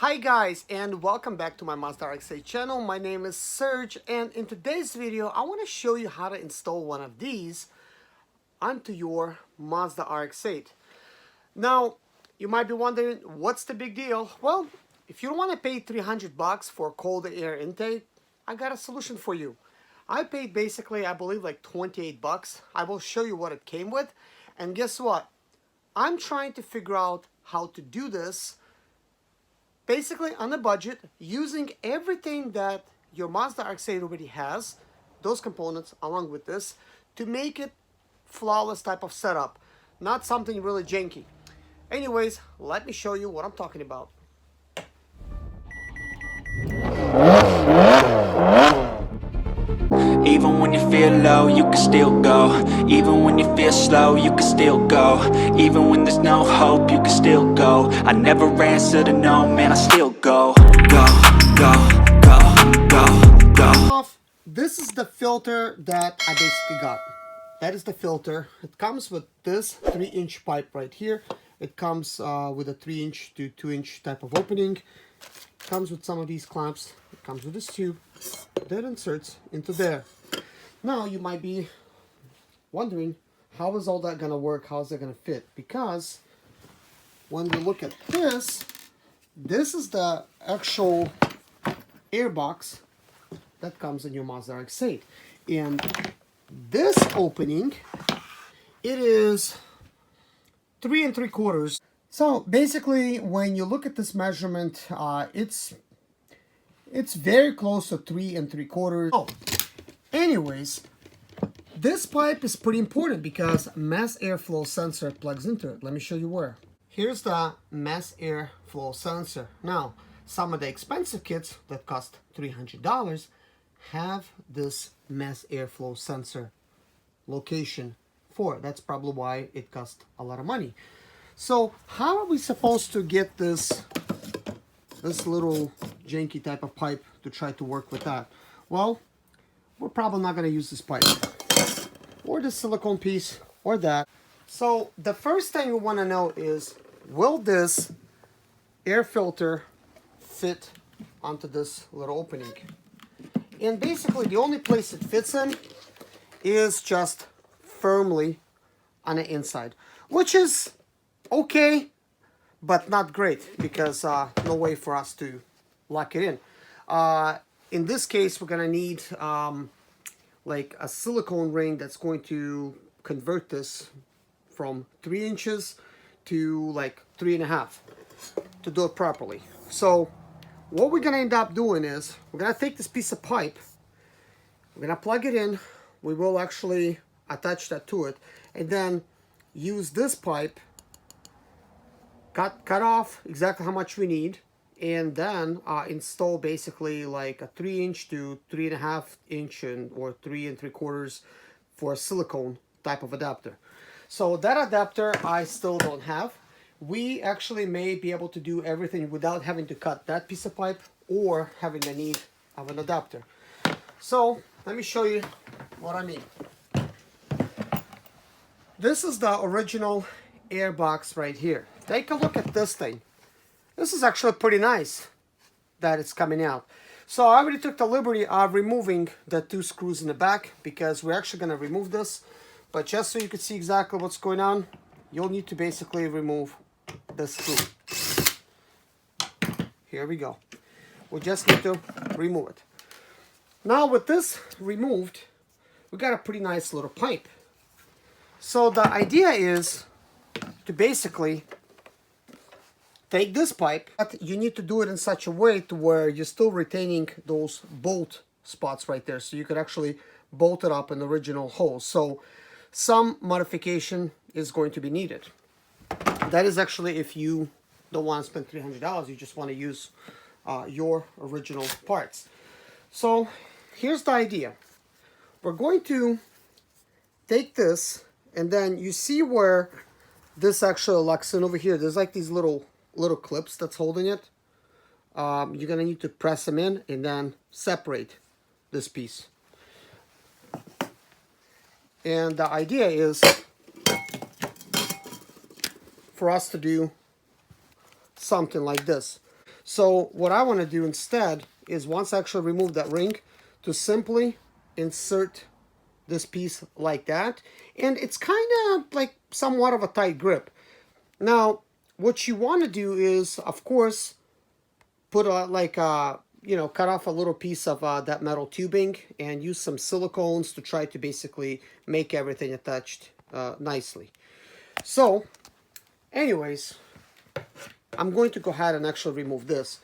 Hi guys, and welcome back to my Mazda RX8 channel. My name is Serge, and in today's video I want to show you how to install one of these onto your Mazda RX8. Now you might be wondering, what's the big deal? Well, if you don't want to pay 300 bucks for cold air intake, I got a solution for you. I paid basically, I believe, like 28 bucks. I will show you what it came with, and guess what? I'm trying to figure out how to do this basically on a budget, using everything that your Mazda RX-8 already has, those components along with this, to make it flawless type of setup, not something really janky. Anyways, let me show you what I'm talking about. Even when you feel low, you can still go. Even when you feel slow, you can still go. Even when there's no hope, you can still go. I never answer to no, man, I still go. Go, go, go, go, go. This is the filter that I basically got. That is the filter. It comes with this 3-inch pipe right here. It comes with a 3-inch to 2-inch type of opening. It comes with some of these clamps. It comes with this tube that inserts into there. Now you might be wondering, how is all that gonna work? How is that gonna fit? Because when we look at this, this is the actual airbox that comes in your Mazda RX-8, and this opening, it is 3 3/4. So basically, when you look at this measurement, it's very close to 3 3/4. Oh, anyways, this pipe is pretty important because mass airflow sensor plugs into it. Let me show you where. Here's the mass airflow sensor. Now, some of the expensive kits that cost $300 have this mass airflow sensor location for it. That's probably why it costs a lot of money. So how are we supposed to get this little janky type of pipe to try to work with that? Well, we're probably not going to use this pipe or the silicone piece or that. So the first thing we want to know is, will this air filter fit onto this little opening? And basically the only place it fits in is just firmly on the inside, which is okay, but not great, because no way for us to lock it in. In this case, we're gonna need like a silicone ring that's going to convert this from 3 inches to like 3.5 to do it properly. So what we're gonna end up doing is, we're gonna take this piece of pipe, we're gonna plug it in, we will actually attach that to it, and then use this pipe, cut off exactly how much we need, and then install basically like a 3-inch to 3.5-inch or 3 3/4 for a silicone type of adapter. So that adapter I still don't have. We actually may be able to do everything without having to cut that piece of pipe or having the need of an adapter. So let me show you what I mean. This is the original airbox right here. Take a look at this thing. This is actually pretty nice that it's coming out. So I already took the liberty of removing the 2 screws in the back, because we're actually going to remove this. But just so you can see exactly what's going on, you'll need to basically remove this screw. Here we go. We just need to remove it. Now with this removed, we got a pretty nice little pipe. So the idea is to basically take this pipe, but you need to do it in such a way to where you're still retaining those bolt spots right there, so you could actually bolt it up in the original hole. So some modification is going to be needed. That is actually if you don't want to spend $300, you just want to use your original parts. So here's the idea. We're going to take this, and then you see where this actually locks in over here. There's like these little clips that's holding it. You're gonna need to press them in and then separate this piece. And the idea is for us to do something like this. So what I want to do instead is, once I actually remove that ring, to simply insert this piece like that. And it's kind of like somewhat of a tight grip. Now, what you want to do is, of course, put cut off a little piece of that metal tubing and use some silicones to try to basically make everything attached nicely. So, anyways, I'm going to go ahead and actually remove this.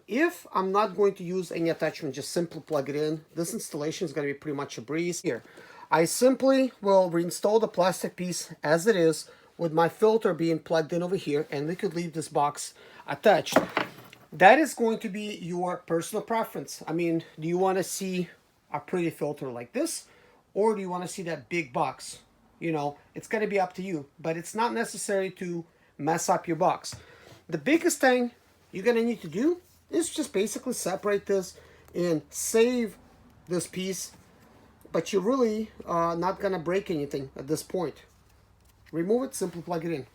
If I'm not going to use any attachment, just simply plug it in. This installation is going to be pretty much a breeze. Here, I simply will reinstall the plastic piece as it is, with my filter being plugged in over here, and we could leave this box attached. That is going to be your personal preference. I mean, do you want to see a pretty filter like this, or do you want to see that big box? You know, it's going to be up to you, but it's not necessary to mess up your box. The biggest thing you're going to need to do is just basically separate this and save this piece, but you're really not going to break anything at this point. Remove it, simply plug it in.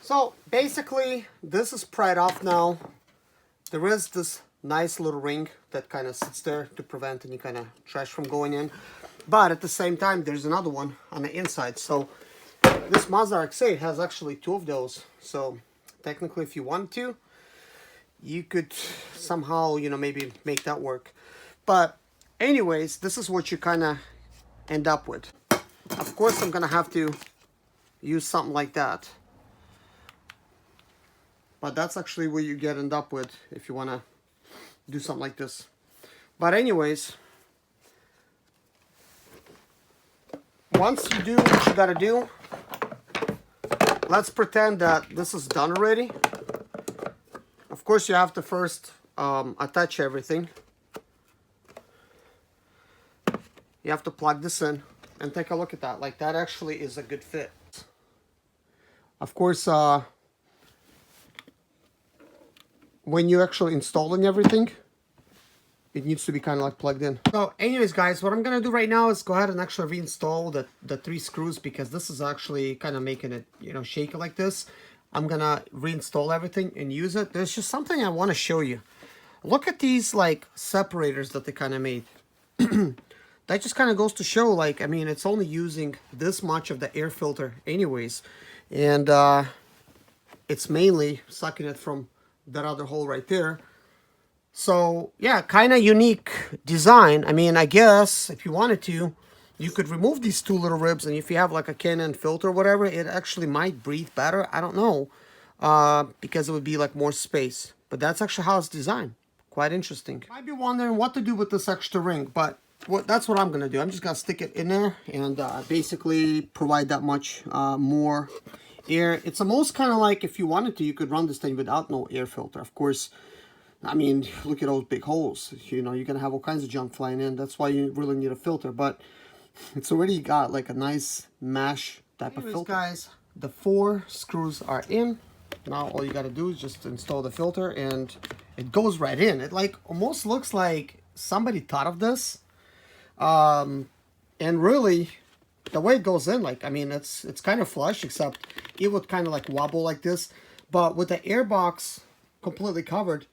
So basically, this is pried off now. There is this nice little ring that kind of sits there to prevent any kind of trash from going in. But at the same time, there's another one on the inside. So this Mazda RX-8 has actually two of those. So technically, if you want to, you could somehow, you know, maybe make that work. But anyways, this is what you kind of end up with. Of course, I'm going to have to use something like that. But that's actually what you end up with if you want to do something like this. But anyways, once you do what you got to do, let's pretend that this is done already. Of course, you have to first attach everything. You have to plug this in and take a look at that. Like, that actually is a good fit. Of course, when you're actually installing everything, it needs to be kind of like plugged in. So anyways, guys, what I'm going to do right now is go ahead and actually reinstall the 3 screws, because this is actually kind of making it, you know, shaky like this. I'm going to reinstall everything and use it. There's just something I want to show you. Look at these, like, separators that they kind of made. That just kind of goes to show, like, I mean, it's only using this much of the air filter anyways. And it's mainly sucking it from that other hole right there. So yeah, kind of unique design. I mean, I guess if you wanted to, you could remove these 2 little ribs, and if you have like a Canon filter or whatever, it actually might breathe better. I don't know, because it would be like more space. But that's actually how it's designed. Quite interesting. You might be wondering what to do with this extra ring, but that's what I'm gonna do. I'm just gonna stick it in there and basically provide that much more air. It's almost kind of like, if you wanted to, you could run this thing without no air filter. Of course, I mean, look at those big holes. You know, you're gonna have all kinds of junk flying in. That's why you really need a filter. But it's already got like a nice mesh type of filter. Guys, the 4 screws are in. Now all you gotta do is just install the filter, and it goes right in. It like almost looks like somebody thought of this. And really, the way it goes in, like, I mean, it's kind of flush, except it would kind of like wobble like this. But with the Airbox completely covered,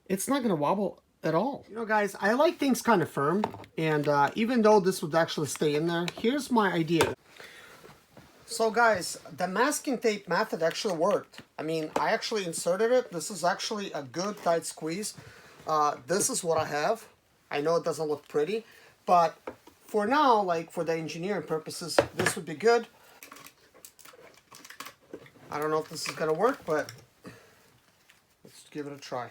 it's not going to wobble at all. You know, guys, I like things kind of firm. And even though this would actually stay in there, here's my idea. So, guys, the masking tape method actually worked. I mean, I actually inserted it. This is actually a good tight squeeze. This is what I have. I know it doesn't look pretty, but for now, like for the engineering purposes, this would be good. I don't know if this is gonna work, but let's give it a try.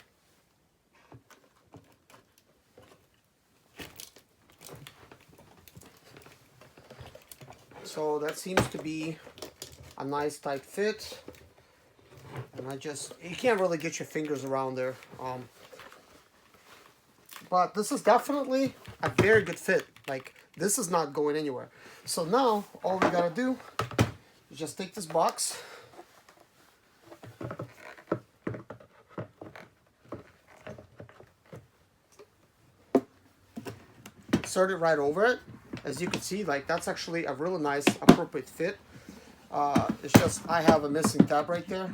So that seems to be a nice tight fit. And you can't really get your fingers around there. But this is definitely a very good fit. Like, this is not going anywhere. So now, all we gotta do is just take this box, insert it right over it. As you can see, like, that's actually a really nice, appropriate fit. It's just, I have a missing tab right there.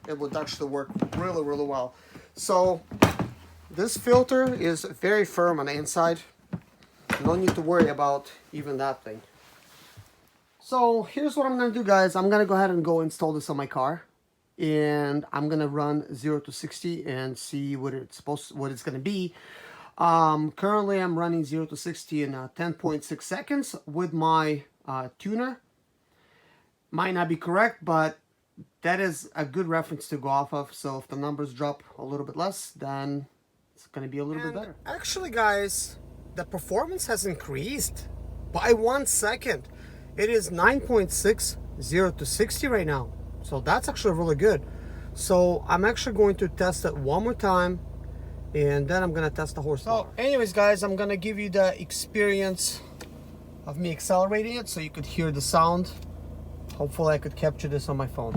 it would actually work really, really well. So this filter is very firm on the inside. No need to worry about even that thing. So here's what I'm gonna do, guys. I'm gonna go ahead and go install this on my car, and I'm gonna run 0 to 60 and see what it's gonna be. Currently I'm running 0 to 60 in 10.6 seconds with my tuner. Might not be correct, but that is a good reference to go off of. So if the numbers drop a little bit less, then it's gonna be a little bit better. Actually, guys, the performance has increased by 1 second. It is 9.6 0 to 60 right now. So that's actually really good. So I'm actually going to test it one more time, and then I'm gonna test the horsepower. So anyways, guys, I'm gonna give you the experience of me accelerating it so you could hear the sound. Hopefully I could capture this on my phone.